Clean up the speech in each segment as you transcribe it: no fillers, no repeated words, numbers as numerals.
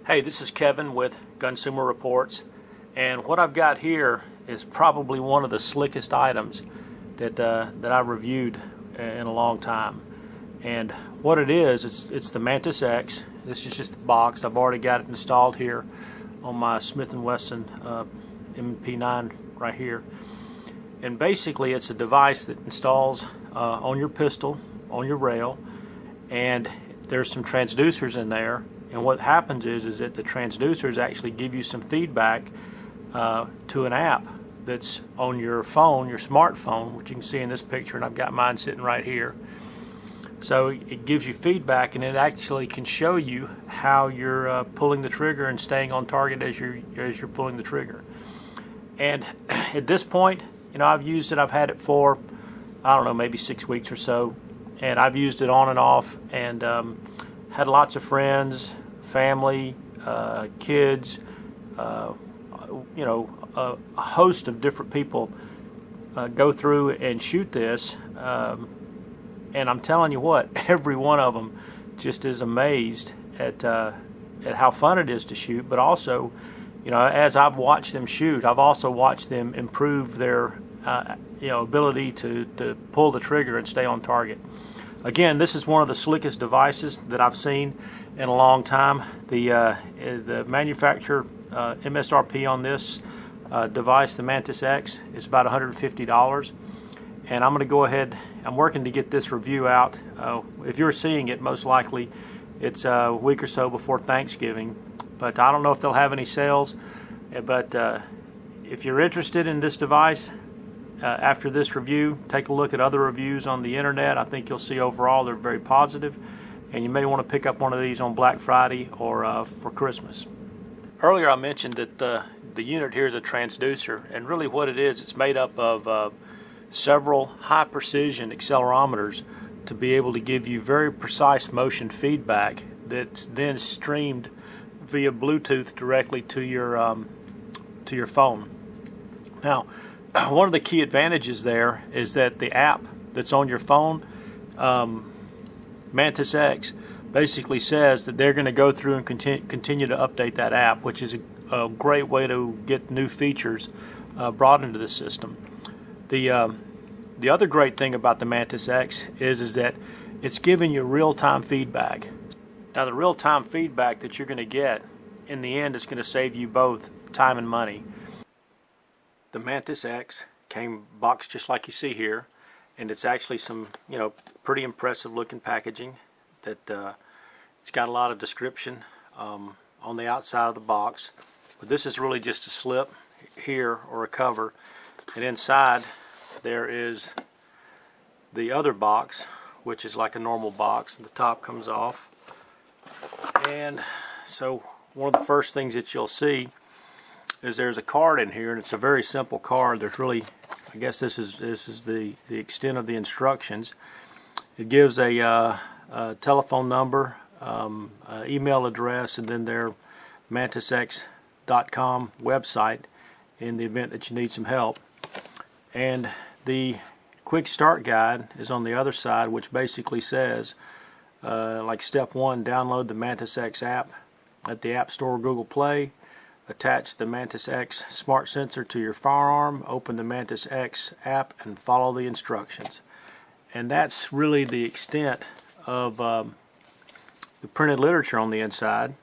Hey, this is Kevin with Consumer Reports, and what I've got here is probably one of the slickest items that I've reviewed in a long time. And what it is, it's the MantisX. This is just the box. I've already got it installed here on my Smith & Wesson MP9 right here. And basically, it's a device that installs on your pistol, on your rail, and there's some transducers in there. And what happens is that the transducers actually give you some feedback to an app that's on your phone, your smartphone, which you can see in this picture, and I've got mine sitting right here. So it gives you feedback, and it actually can show you how you're pulling the trigger and staying on target as you're pulling the trigger. And at this point, you know, I've used it. I've had it for, I don't know, maybe 6 weeks or so, and I've used it on and off, and had lots of friends, family, kids, a host of different people go through and shoot this, and I'm telling you what, every one of them just is amazed at how fun it is to shoot. But also, you know, as I've watched them shoot, I've also watched them improve their ability to pull the trigger and stay on target. Again, this is one of the slickest devices that I've seen in a long time. The manufacturer MSRP on this device, the MantisX, is about $150. And I'm going to go ahead, I'm working to get this review out. If you're seeing it, most likely it's a week or so before Thanksgiving. But I don't know if they'll have any sales. But if you're interested in this device, after this review, take a look at other reviews on the internet. I think you'll see overall they're very positive, and you may want to pick up one of these on Black Friday or for Christmas. Earlier I mentioned that the unit here is a transducer, and really what it is, it's made up of several high precision accelerometers to be able to give you very precise motion feedback that's then streamed via Bluetooth directly to your phone. Now, one of the key advantages there is that the app that's on your phone, MantisX, basically says that they're going to go through and continue to update that app, which is a great way to get new features brought into the system. The other great thing about the MantisX is that it's giving you real-time feedback. Now, the real-time feedback that you're going to get, in the end, is going to save you both time and money. The MantisX came boxed just like you see here, and it's actually some, pretty impressive looking packaging. That it's got a lot of description on the outside of the box, but this is really just a slip here or a cover, and inside there is the other box, which is like a normal box. The top comes off, and so one of the first things that you'll see is there's a card in here, and it's a very simple card. There's really, I guess this is the extent of the instructions. It gives a telephone number, email address, and then their MantisX.com website in the event that you need some help. And the quick start guide is on the other side, which basically says, like step 1, download the MantisX app at the App Store or Google Play. Attach the MantisX smart sensor to your firearm, open the MantisX app, and follow the instructions. And that's really the extent of the printed literature on the inside.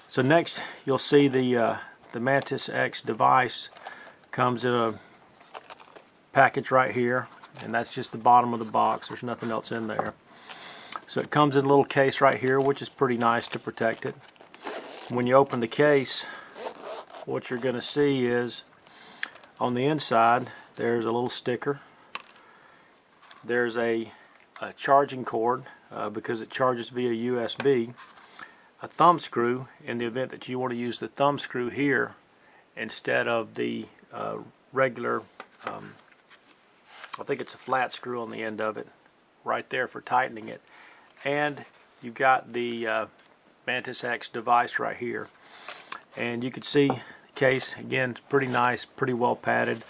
So next, you'll see the MantisX device comes in a package right here, and that's just the bottom of the box. There's nothing else in there. So it comes in a little case right here, which is pretty nice to protect it. When you open the case, what you're going to see is on the inside there's a little sticker. There's a charging cord because it charges via USB, a thumb screw in the event that you want to use the thumb screw here instead of the regular, I think it's a flat screw on the end of it right there for tightening it. And you've got the MantisX device right here, and you can see the case again. It's pretty nice, pretty well padded.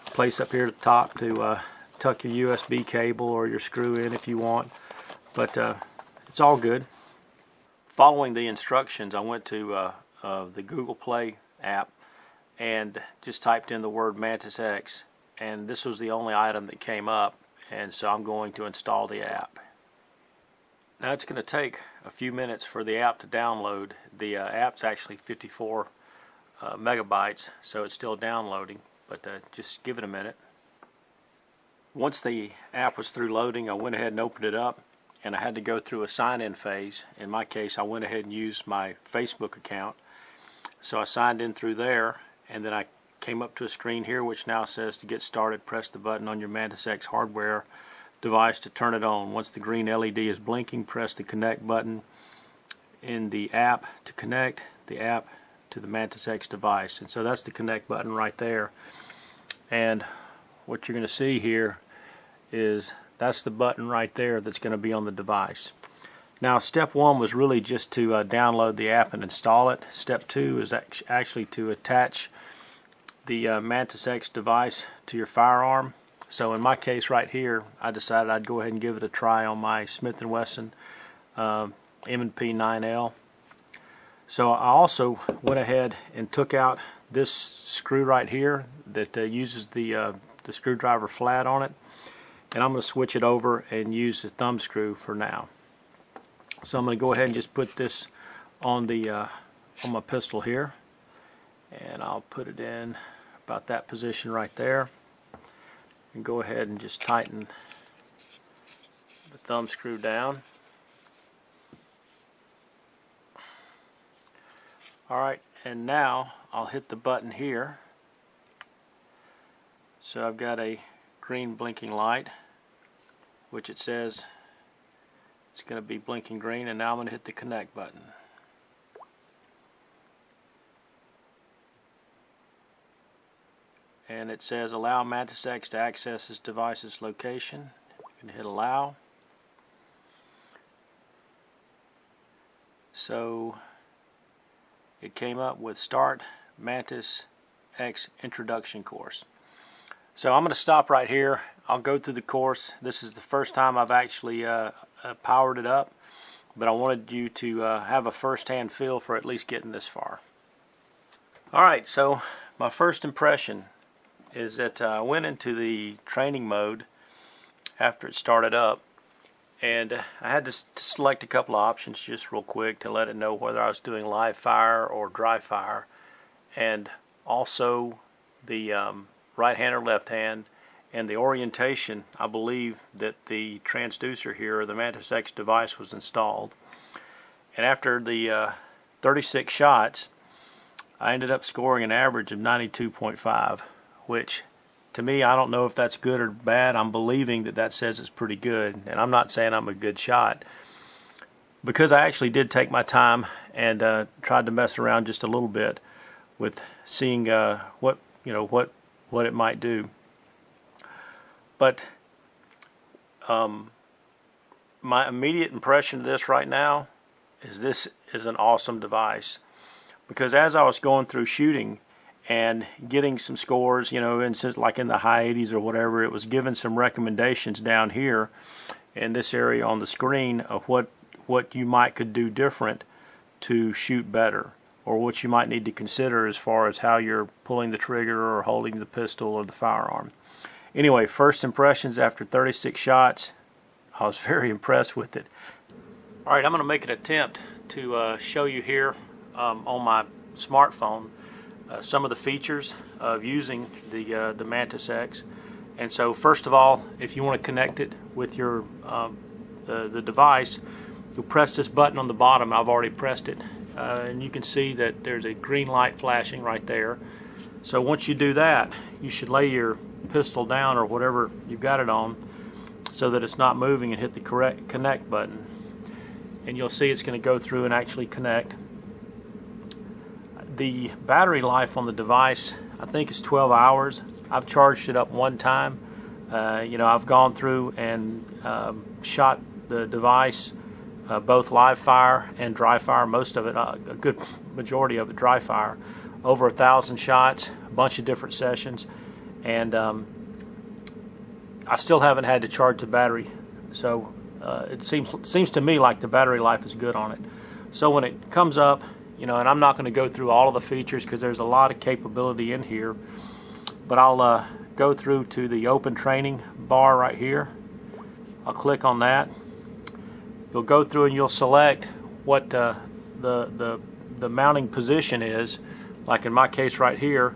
Place up here at the top to tuck your USB cable or your screw in if you want, but it's all good. following the instructions, I went to the Google Play app and just typed in the word MantisX, and this was the only item that came up, and so I'm going to install the app. Now it's going to take a few minutes for the app to download. The app's actually 54 megabytes, so it's still downloading, but just give it a minute. Once the app was through loading, I went ahead and opened it up, and I had to go through a sign-in phase. In my case, I went ahead and used my Facebook account. So I signed in through there, and then I came up to a screen here which now says to get started, press the button on your MantisX hardware device to turn it on. Once the green LED is blinking, press the connect button in the app to connect the app to the MantisX device. And so that's the connect button right there. And what you're going to see here is that's the button right there that's going to be on the device. Now step one was really just to download the app and install it. Step two is actually to attach the MantisX device to your firearm. So in my case right here, I decided I'd go ahead and give it a try on my Smith & Wesson M&P 9L. So I also went ahead and took out this screw right here that uses the screwdriver flat on it, and I'm going to switch it over and use the thumb screw for now. So I'm going to go ahead and just put this on the on my pistol here, and I'll put it in about that position right there, and go ahead and just tighten the thumb screw down. Alright, and now I'll hit the button here. So I've got a green blinking light, which it says it's going to be blinking green, and now I'm going to hit the connect button. And it says allow MantisX to access this device's location. You can hit allow. So it came up with start MantisX introduction course. So I'm going to stop right here. I'll go through the course. This is the first time I've actually powered it up, but I wanted you to have a first-hand feel for at least getting this far. Alright, so my first impression is that I went into the training mode after it started up, and I had to select a couple of options just real quick to let it know whether I was doing live fire or dry fire, and also the right hand or left hand, and the orientation. I believe that the transducer here, or the MantisX device, was installed. And after the 36 shots, I ended up scoring an average of 92.5, which to me, I don't know if that's good or bad. I'm believing that that says it's pretty good, and I'm not saying I'm a good shot, because I actually did take my time and tried to mess around just a little bit with seeing what it might do. But my immediate impression of this right now is this is an awesome device, because as I was going through shooting and getting some scores, like in the high 80s or whatever, it was giving some recommendations down here in this area on the screen of what you could do different to shoot better, or what you might need to consider as far as how you're pulling the trigger or holding the pistol or the firearm. Anyway, first impressions after 36 shots, I was very impressed with it. Alright, I'm going to make an attempt to show you here on my smartphone some of the features of using the MantisX. And so first of all, if you want to connect it with your the device, you'll press this button on the bottom. I've already pressed it, and you can see that there's a green light flashing right there. So once you do that, you should lay your pistol down or whatever you've got it on so that it's not moving, and hit the correct connect button, and you'll see it's going to go through and actually connect. The battery life on the device, I think, is 12 hours. I've charged it up one time. I've gone through and shot the device both live fire and dry fire, most of it, a good majority of it dry fire, over 1,000 shots, a bunch of different sessions, and I still haven't had to charge the battery. So it seems to me like the battery life is good on it. So when it comes up, you know, and I'm not going to go through all of the features because there's a lot of capability in here, but I'll go through to the open training bar right here. I'll click on that. You'll go through and you'll select what the mounting position is. Like in my case right here,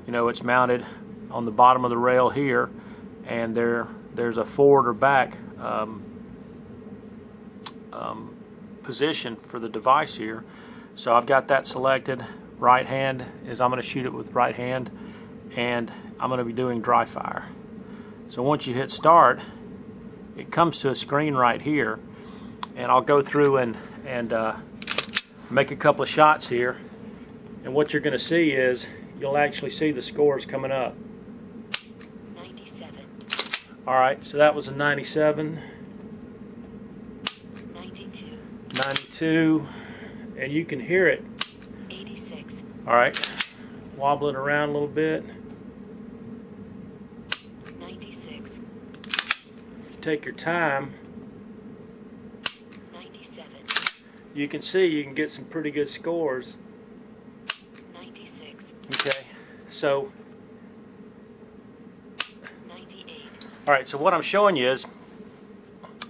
you know, it's mounted on the bottom of the rail here, and there's a forward or back position for the device here. So I've got that selected. Right hand is I'm going to shoot it with right hand, and I'm going to be doing dry fire. So once you hit start, it comes to a screen right here, and I'll go through and make a couple of shots here, and what you're going to see is you'll actually see the scores coming up. 97. Alright, so that was a 97. 92. 92, and you can hear it. 86. Alright, wobble it around a little bit. 96. Take your time. 97. You can see you can get some pretty good scores. 96. Okay, so 98. alright, so what I'm showing you is,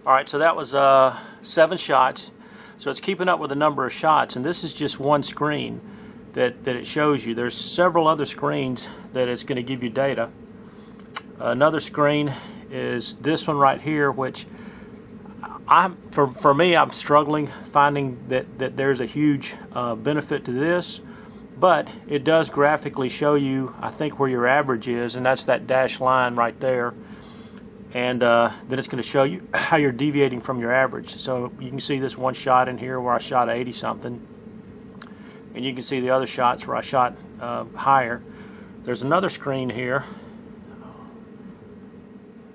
alright, so that was 7 shots. So it's keeping up with the number of shots, and this is just one screen that it shows you. There's several other screens that it's going to give you data. Another screen is this one right here, which for me, I'm struggling finding that there's a huge benefit to this, but it does graphically show you, I think, where your average is, and that's that dashed line right there. And then it's going to show you how you're deviating from your average. So you can see this one shot in here where I shot 80 something, and you can see the other shots where I shot higher. There's another screen here.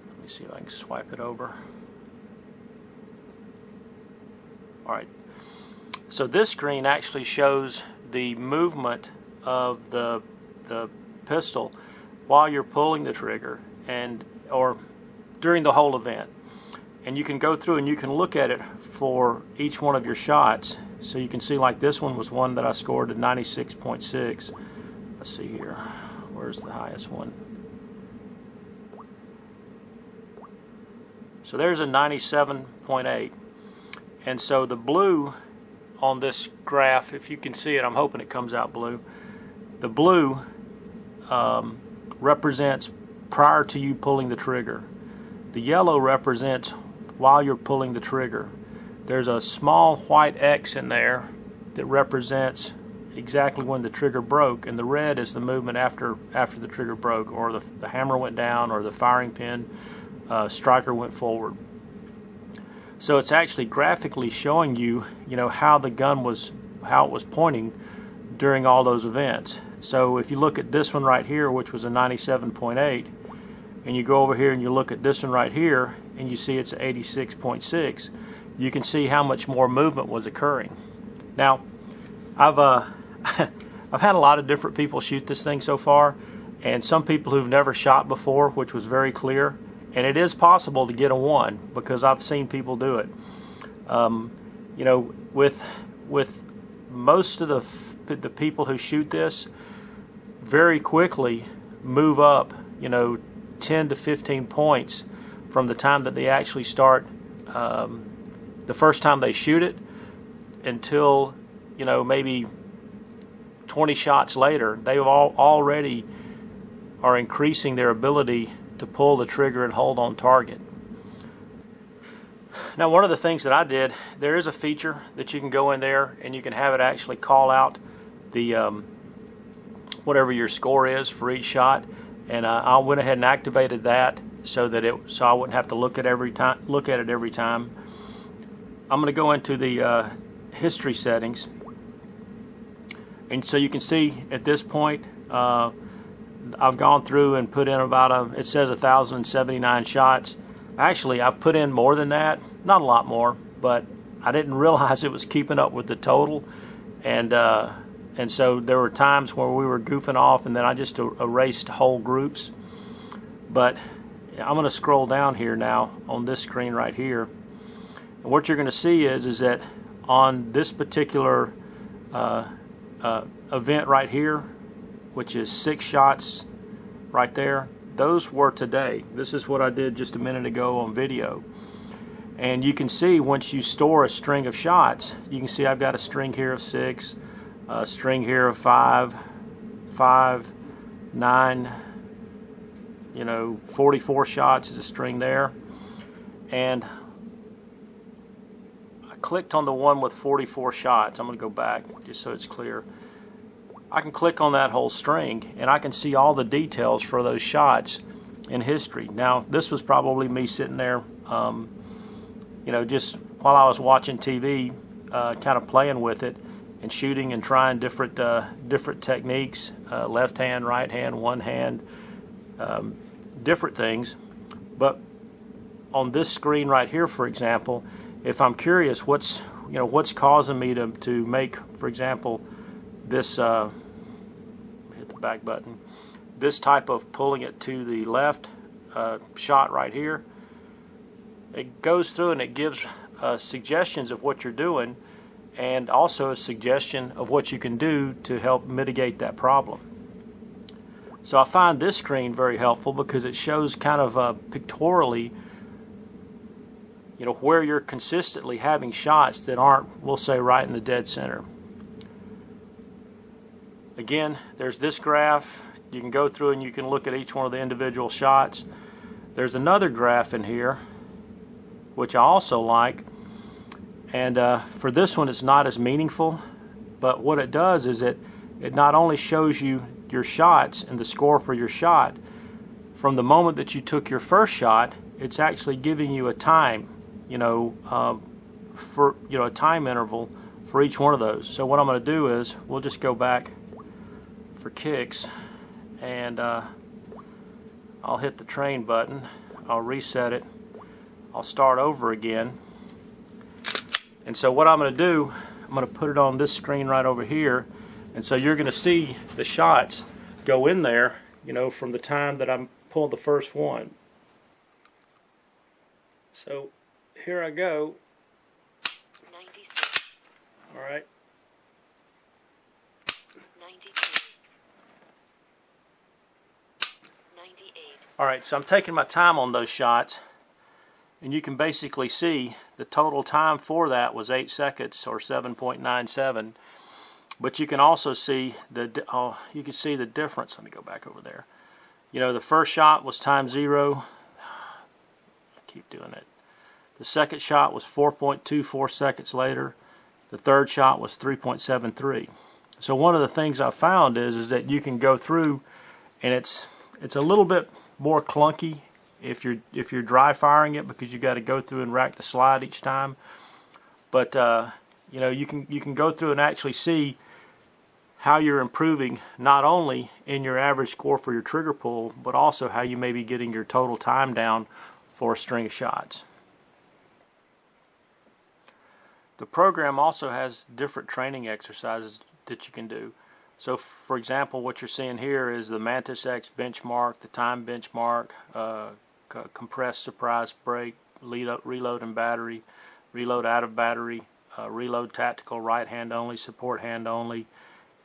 Let me see if I can swipe it over. Alright, so this screen actually shows the movement of the pistol while you're pulling the trigger, or during the whole event. And you can go through and you can look at it for each one of your shots. So you can see, like, this one was one that I scored at 96.6. Let's see here. Where's the highest one? So there's a 97.8. And so the blue on this graph, if you can see it, I'm hoping it comes out blue. The blue represents prior to you pulling the trigger. The yellow represents while you're pulling the trigger. There's a small white X in there that represents exactly when the trigger broke, and the red is the movement after the trigger broke, or the hammer went down, or the firing pin striker went forward. So it's actually graphically showing you, how the gun was, how it was pointing during all those events. So if you look at this one right here, which was a 97.8, and you go over here and you look at this one right here, and you see it's 86.6, you can see how much more movement was occurring. Now, I've had a lot of different people shoot this thing so far, and some people who've never shot before, which was very clear. And it is possible to get a 1 because I've seen people do it. With most of the people who shoot this, very quickly move up, 10 to 15 points from the time that they actually start, the first time they shoot it, until maybe 20 shots later. They already are increasing their ability to pull the trigger and hold on target. Now, one of the things that I did, there is a feature that you can go in there and you can have it actually call out the whatever your score is for each shot, and I went ahead and activated that so I wouldn't have to look at it every time. I'm going to go into the history settings, and so you can see at this point I've gone through and put in it says 1,079 shots. Actually, I've put in more than that, not a lot more, but I didn't realize it was keeping up with the total, and so there were times where we were goofing off, and then I just erased whole groups. But I'm going to scroll down here now on this screen right here, and what you're going to see is that on this particular event right here, which is 6 shots right there, those were today. This is what I did just a minute ago on video. And you can see once you store a string of shots, you can see I've got a string here of 6, a string here of 5, 9, 44 shots is a string there. And I clicked on the one with 44 shots. I'm going to go back just so it's clear. I can click on that whole string and I can see all the details for those shots in history. Now, this was probably me sitting there, just while I was watching TV, kind of playing with it and shooting and trying different techniques, left hand, right hand, one hand, different things. But on this screen right here, for example, if I'm curious what's causing me to make, for example, this hit the back button, this type of pulling it to the left shot right here, it goes through and it gives suggestions of what you're doing, and also a suggestion of what you can do to help mitigate that problem. So I find this screen very helpful because it shows kind of pictorially where you're consistently having shots that aren't, we'll say, right in the dead center. Again, there's this graph. You can go through and you can look at each one of the individual shots. There's another graph in here which I also like, and for this one it's not as meaningful, but what it does is it not only shows you your shots and the score for your shot from the moment that you took your first shot, it's actually giving you a time, for a time interval for each one of those. So what I'm going to do is we'll just go back for kicks, and I'll hit the train button, I'll reset it, I'll start over again. And so what I'm going to do, I'm going to put it on this screen right over here, and so you're going to see the shots go in there, from the time that I'm pulling the first one. So here I go. 96. All right. 92. 98. All right, so I'm taking my time on those shots, and you can basically see the total time for that was 8 seconds or 7.97. But you can also see the difference. Let me go back over there. The first shot was time 0. I keep doing it. The second shot was 4.24 seconds later. The third shot was 3.73. So one of the things I found is that you can go through, and it's a little bit more clunky if you're dry firing it, because you got to go through and rack the slide each time. But you can go through and actually see how you're improving, not only in your average score for your trigger pull, but also how you may be getting your total time down for a string of shots. The program also has different training exercises that you can do. So for example, what you're seeing here is the MantisX benchmark, the time benchmark, compressed surprise break, reload and battery, reload out of battery, reload tactical, right hand only, support hand only,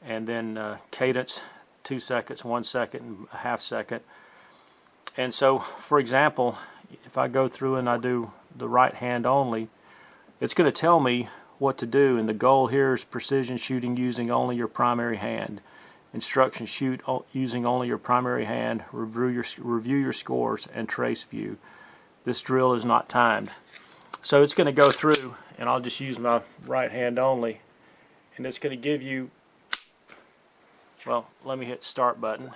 and then cadence, 2 seconds, 1 second, and a half second. And so, for example, if I go through and I do the right hand only, it's going to tell me what to do, and the goal here is precision shooting using only your primary hand. Instructions: shoot using only your primary hand, review your scores, and trace view. This drill is not timed. So it's going to go through, and I'll just use my right hand only, and it's going to give you, well, let me hit start button.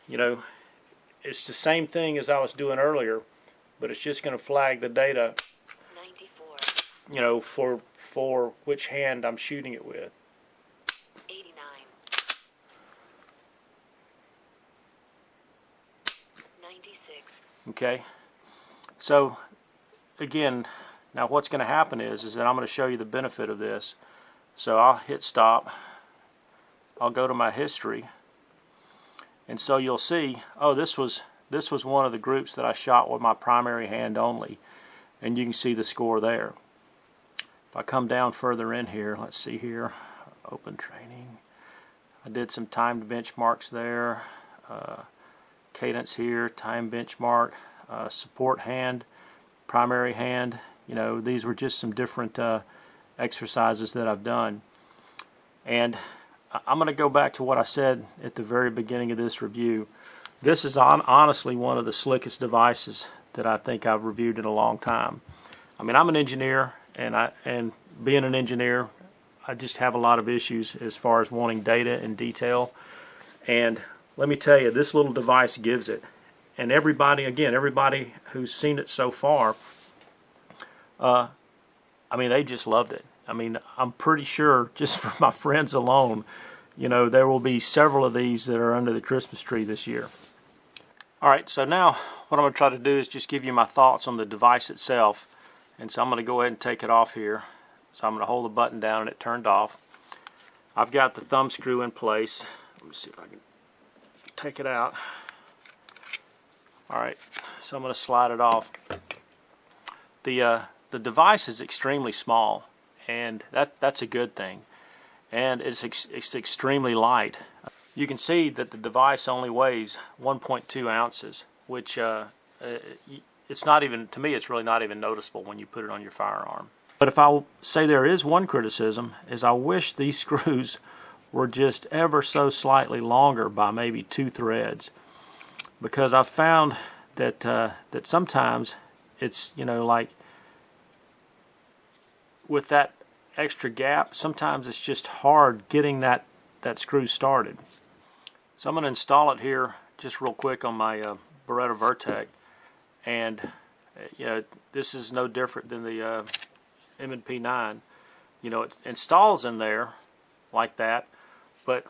It's the same thing as I was doing earlier, but it's just going to flag the data, 94. for which hand I'm shooting it with. 89. 96. Okay, so again, now what's going to happen is that I'm going to show you the benefit of this. So I'll hit stop, I'll go to my history, and so you'll see, oh, this was one of the groups that I shot with my primary hand only, and you can see the score there. If I come down further in here, let's see here, open training. I did some timed benchmarks there, cadence here, time benchmark, support hand, primary hand. You know, these were just some different exercises that I've done. And I'm going to go back to what I said at the very beginning of this review. This is honestly one of the slickest devices that I think I've reviewed in a long time. I mean, I'm an engineer, and being an engineer, I just have a lot of issues as far as wanting data and detail. And let me tell you, this little device gives it. And everybody who's seen it so far, I mean, they just loved it. I mean, I'm pretty sure just for my friends alone, you know, there will be several of these that are under the Christmas tree this year. Alright, so now what I'm going to try to do is just give you my thoughts on the device itself. And so I'm going to go ahead and take it off here. So I'm going to hold the button down and it turned off. I've got the thumb screw in place. Let me see if I can take it out. Alright, so I'm going to slide it off. The device is extremely small, and that's a good thing. And it's extremely light. You can see that the device only weighs 1.2 ounces, which it's not even, to me, it's really not even noticeable when you put it on your firearm. But if I say there is one criticism, is I wish these screws were just ever so slightly longer by maybe 2 threads, because I've found that that sometimes it's, you know, like with that extra gap, sometimes it's just hard getting that screw started. So I'm going to install it here just real quick on my Beretta Vertec, and you know, this is no different than the M&P 9. You know, it installs in there like that, but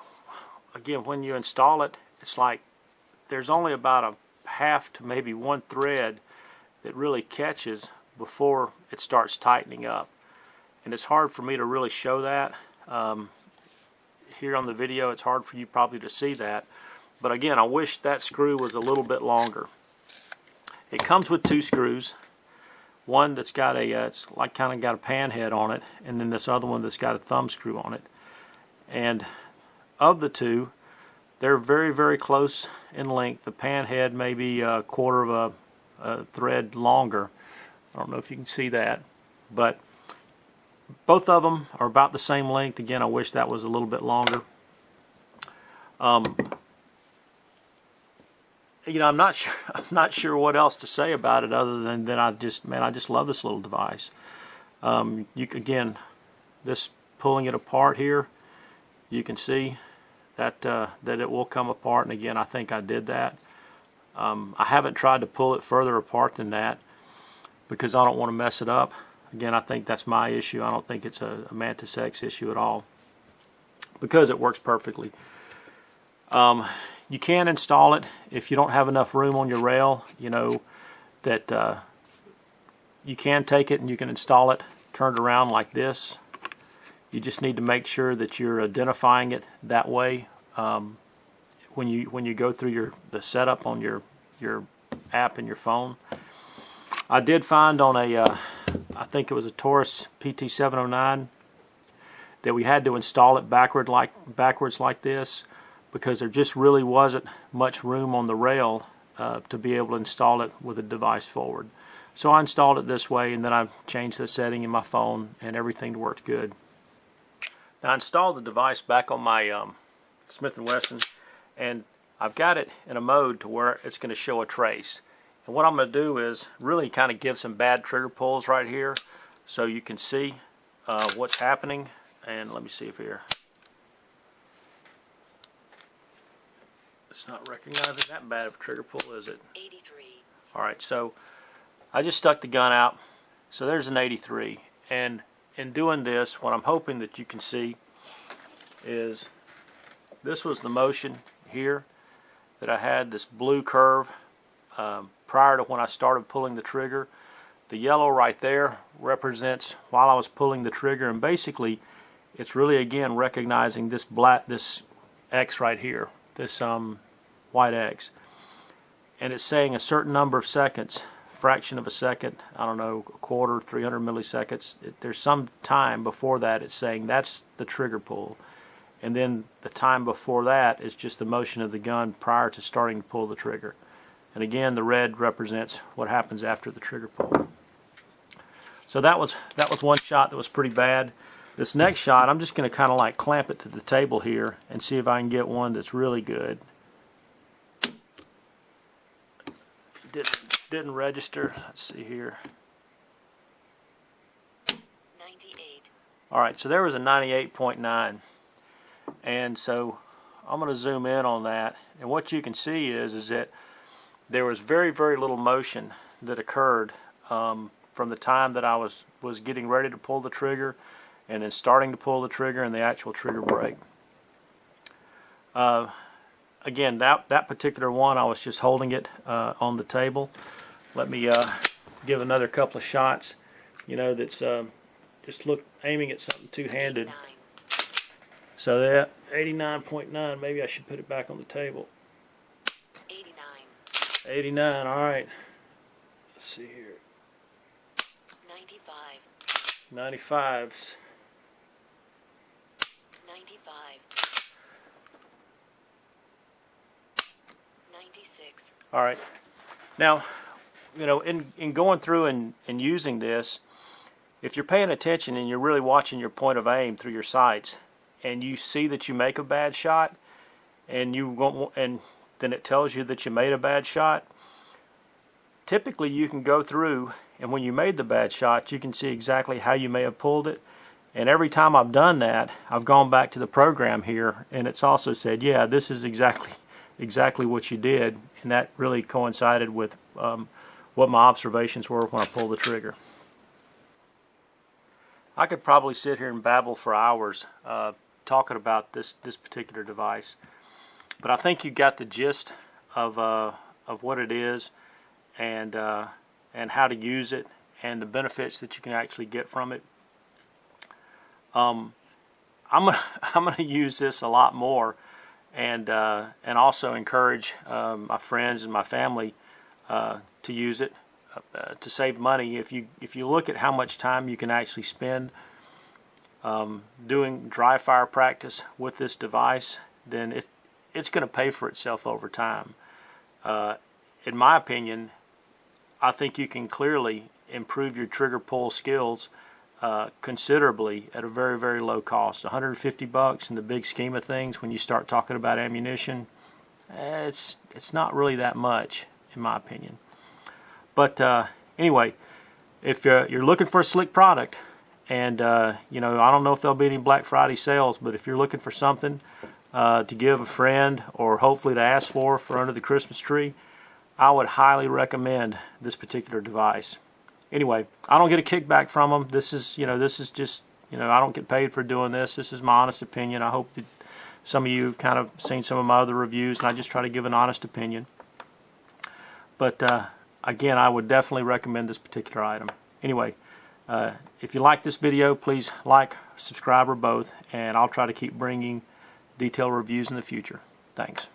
again, when you install it, it's like there's only about a half to maybe 1 thread that really catches before it starts tightening up. And it's hard for me to really show that. Here on the video, it's hard for you probably to see that. But again, I wish that screw was a little bit longer. It comes with 2 screws. One that's got a, it's like kind of got a pan head on it, and then this other one that's got a thumb screw on it. And of the 2, they're very, very close in length. The pan head may be a quarter of a thread longer. I don't know if you can see that, but both of them are about the same length. Again, I wish that was a little bit longer. You know, I'm not sure what else to say about it other than I just love this little device. Again, this pulling it apart here, you can see that that it will come apart, and again, I think I did that. I haven't tried to pull it further apart than that because I don't want to mess it up. Again, I think that's my issue. I don't think it's a MantisX issue at all, because it works perfectly. You can install it if you don't have enough room on your rail. You know that you can take it and you can install it turned around like this. You just need to make sure that you're identifying it that way when you go through the setup on your app in your phone. I did find on a I think it was a Taurus PT709 that we had to install it backwards like this, because there just really wasn't much room on the rail to be able to install it with the device forward. So I installed it this way, and then I changed the setting in my phone, and everything worked good. Now I installed the device back on my Smith & Wesson, and I've got it in a mode to where it's going to show a trace. And what I'm going to do is really kind of give some bad trigger pulls right here so you can see what's happening. And let me see if here. It's not recognizing that bad of a trigger pull, is it? 83. Alright, so I just stuck the gun out. So there's an 83. And in doing this, what I'm hoping that you can see is this was the motion here that I had, this blue curve prior to when I started pulling the trigger. The yellow right there represents while I was pulling the trigger, and basically it's really again recognizing this X right here, this white X, and it's saying a certain number of seconds fraction of a second, I don't know, a quarter, 300 milliseconds. There's some time before that it's saying that's the trigger pull. And then the time before that is just the motion of the gun prior to starting to pull the trigger. And again, the red represents what happens after the trigger pull. So that was one shot that was pretty bad. This next shot, I'm just going to kind of like clamp it to the table here and see if I can get one that's really good. Didn't register. Let's see here. 98. Alright, so there was a 98.9. And so I'm going to zoom in on that. And what you can see is that there was very, very little motion that occurred from the time that I was getting ready to pull the trigger and then starting to pull the trigger and the actual trigger break. Again, that particular one, I was just holding it on the table. Let me give another couple of shots. You know, that's just aiming at something two-handed. 89. So that 89.9, maybe I should put it back on the table. 89. 89, all right. Let's see here. 95. 95s. 95. 96. All right. Now, you know, in going through and using this, if you're paying attention and you're really watching your point of aim through your sights, and you see that you make a bad shot, and then it tells you that you made a bad shot, typically you can go through, and when you made the bad shot, you can see exactly how you may have pulled it. And every time I've done that, I've gone back to the program here, and it's also said, yeah, this is exactly what you did, and that really coincided with what my observations were when I pulled the trigger. I could probably sit here and babble for hours talking about this particular device, but I think you got the gist of what it is and how to use it and the benefits that you can actually get from it. I'm gonna use this a lot more, and also encourage my friends and my family to use it to save money. If you look at how much time you can actually spend doing dry fire practice with this device, then it's going to pay for itself over time. In my opinion, I think you can clearly improve your trigger pull skills considerably at a very, very low cost. $150 in the big scheme of things when you start talking about ammunition, it's not really that much in my opinion. But anyway, if you're looking for a slick product, and you know, I don't know if there'll be any Black Friday sales, but if you're looking for something to give a friend or hopefully to ask for under the Christmas tree, I would highly recommend this particular device. Anyway, I don't get a kickback from them. This is just, I don't get paid for doing this. This is my honest opinion. I hope that some of you have kind of seen some of my other reviews, and I just try to give an honest opinion. But again, I would definitely recommend this particular item. Anyway, if you like this video, please like, subscribe, or both, and I'll try to keep bringing detailed reviews in the future. Thanks.